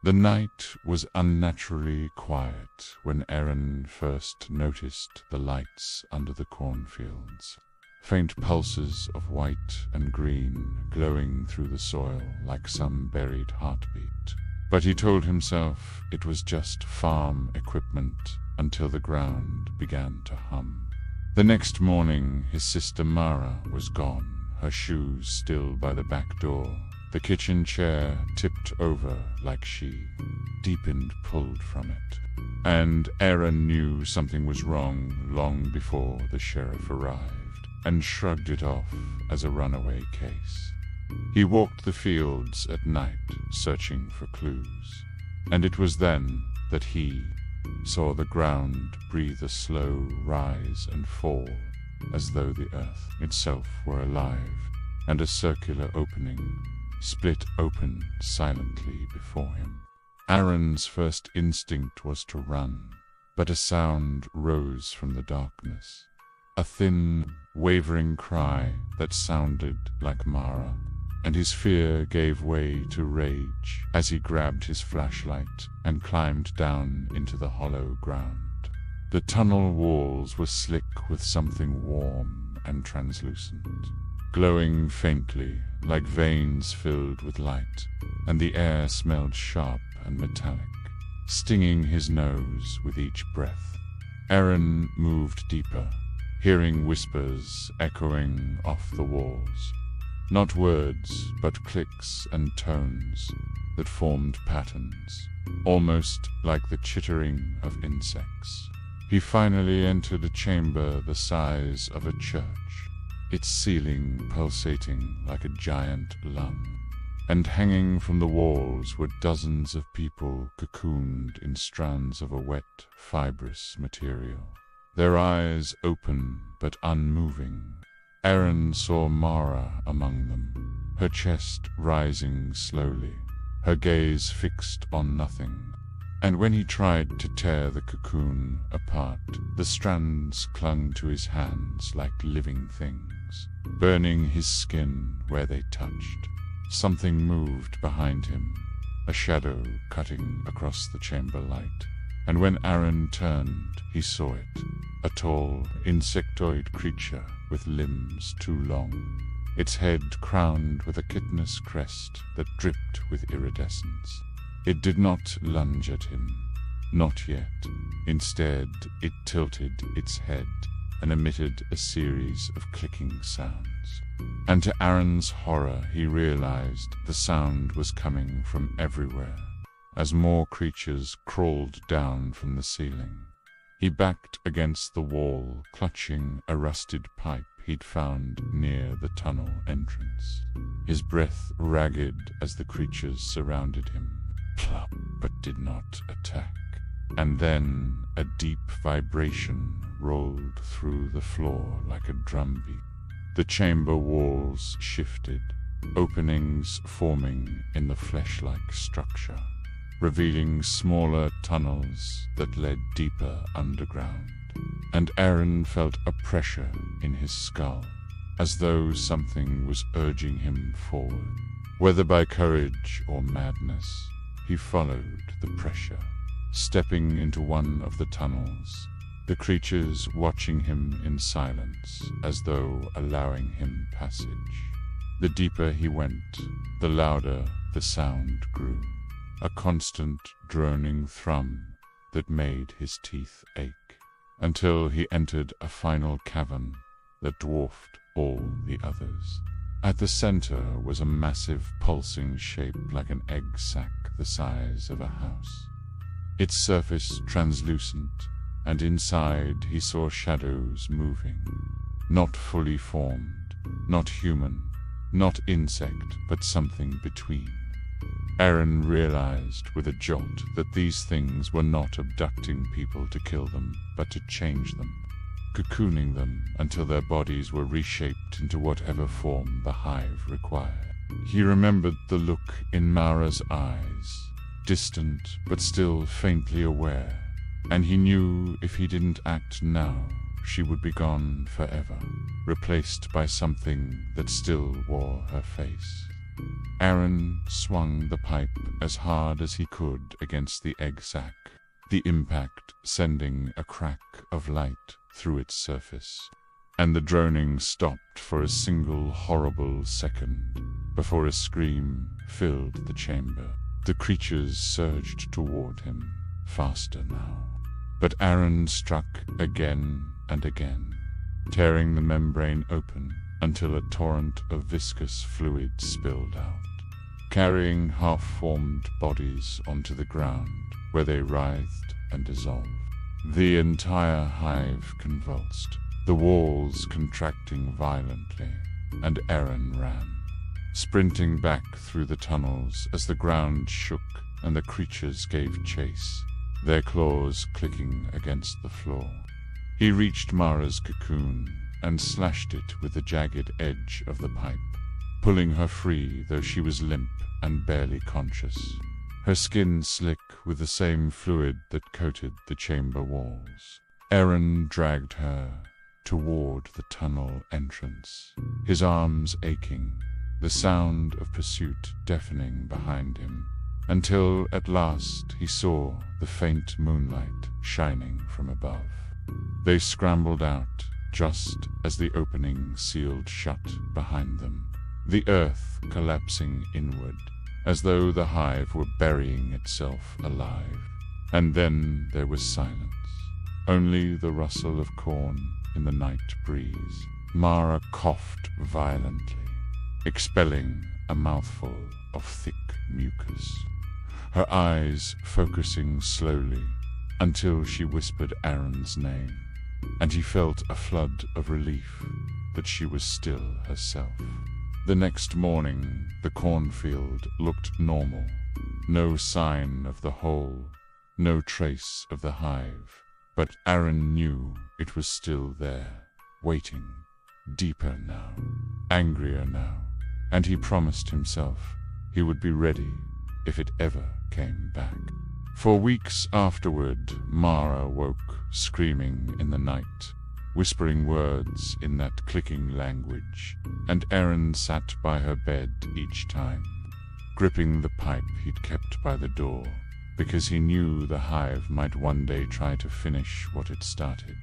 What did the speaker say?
The night was unnaturally quiet when Aaron first noticed the lights under the cornfields. Faint pulses of white and green glowing through the soil like some buried heartbeat. But he told himself it was just farm equipment until the ground began to hum. The next morning, his sister Mara was gone, her shoes still by the back door. The kitchen chair tipped over like she, deepened pulled from it. And Aaron knew something was wrong long before the sheriff arrived, and shrugged it off as a runaway case. He walked the fields at night, searching for clues. And it was then that he saw the ground breathe a slow rise and fall, as though the earth itself were alive, and a circular opening split open silently before him. Aaron's first instinct was to run, but a sound rose from the darkness, a thin, wavering cry that sounded like Mara, and his fear gave way to rage as he grabbed his flashlight and climbed down into the hollow ground. The tunnel walls were slick with something warm and translucent, glowing faintly like veins filled with light, and the air smelled sharp and metallic, stinging his nose with each breath. Aaron moved deeper, hearing whispers echoing off the walls. Not words, but clicks and tones that formed patterns, almost like the chittering of insects. He finally entered a chamber the size of a church, its ceiling pulsating like a giant lung. And hanging from the walls were dozens of people cocooned in strands of a wet, fibrous material, their eyes open but unmoving. Aaron saw Mara among them, her chest rising slowly, her gaze fixed on nothing. And when he tried to tear the cocoon apart, the strands clung to his hands like living things, burning his skin where they touched. Something moved behind him, a shadow cutting across the chamber light. And when Aaron turned, he saw it, a tall, insectoid creature with limbs too long, its head crowned with a chitinous crest that dripped with iridescence. It did not lunge at him, not yet. Instead, it tilted its head and emitted a series of clicking sounds. And to Aaron's horror, he realized the sound was coming from everywhere, as more creatures crawled down from the ceiling. He backed against the wall, clutching a rusted pipe he'd found near the tunnel entrance, his breath ragged as the creatures surrounded him, plop, but did not attack. And then a deep vibration rolled through the floor like a drumbeat. The chamber walls shifted, openings forming in the flesh-like structure, revealing smaller tunnels that led deeper underground. And Aaron felt a pressure in his skull, as though something was urging him forward. Whether by courage or madness, he followed the pressure, stepping into one of the tunnels, the creatures watching him in silence, as though allowing him passage. The deeper he went, the louder the sound grew, a constant droning thrum that made his teeth ache, until he entered a final cavern that dwarfed all the others. At the center was a massive pulsing shape like an egg sac the size of a house, its surface translucent, and inside he saw shadows moving, not fully formed, not human, not insect, but something between. Aaron realized with a jolt that these things were not abducting people to kill them, but to change them, cocooning them until their bodies were reshaped into whatever form the hive required. He remembered the look in Mara's eyes, distant but still faintly aware, and he knew if he didn't act now, she would be gone forever, replaced by something that still wore her face. Aaron swung the pipe as hard as he could against the egg sac, the impact sending a crack of light through its surface. And the droning stopped for a single horrible second before a scream filled the chamber. The creatures surged toward him, faster now. But Aaron struck again and again, tearing the membrane open until a torrent of viscous fluid spilled out, carrying half-formed bodies onto the ground, where they writhed and dissolved. The entire hive convulsed, the walls contracting violently, and Aaron ran, sprinting back through the tunnels as the ground shook and the creatures gave chase, their claws clicking against the floor. He reached Mara's cocoon and slashed it with the jagged edge of the pipe, pulling her free though she was limp and barely conscious, her skin slick with the same fluid that coated the chamber walls. Aaron dragged her toward the tunnel entrance, his arms aching, the sound of pursuit deafening behind him, until at last he saw the faint moonlight shining from above. They scrambled out just as the opening sealed shut behind them, the earth collapsing inward, as though the hive were burying itself alive. And then there was silence, only the rustle of corn in the night breeze. Mara coughed violently, expelling a mouthful of thick mucus, her eyes focusing slowly until she whispered Aaron's name, and he felt a flood of relief that she was still herself. The next morning, the cornfield looked normal. No sign of the hole, no trace of the hive. But Aaron knew it was still there, waiting, deeper now, angrier now, and he promised himself he would be ready if it ever came back. For weeks afterward, Mara woke, screaming in the night, whispering words in that clicking language, and Aaron sat by her bed each time, gripping the pipe he'd kept by the door, because he knew the hive might one day try to finish what it started.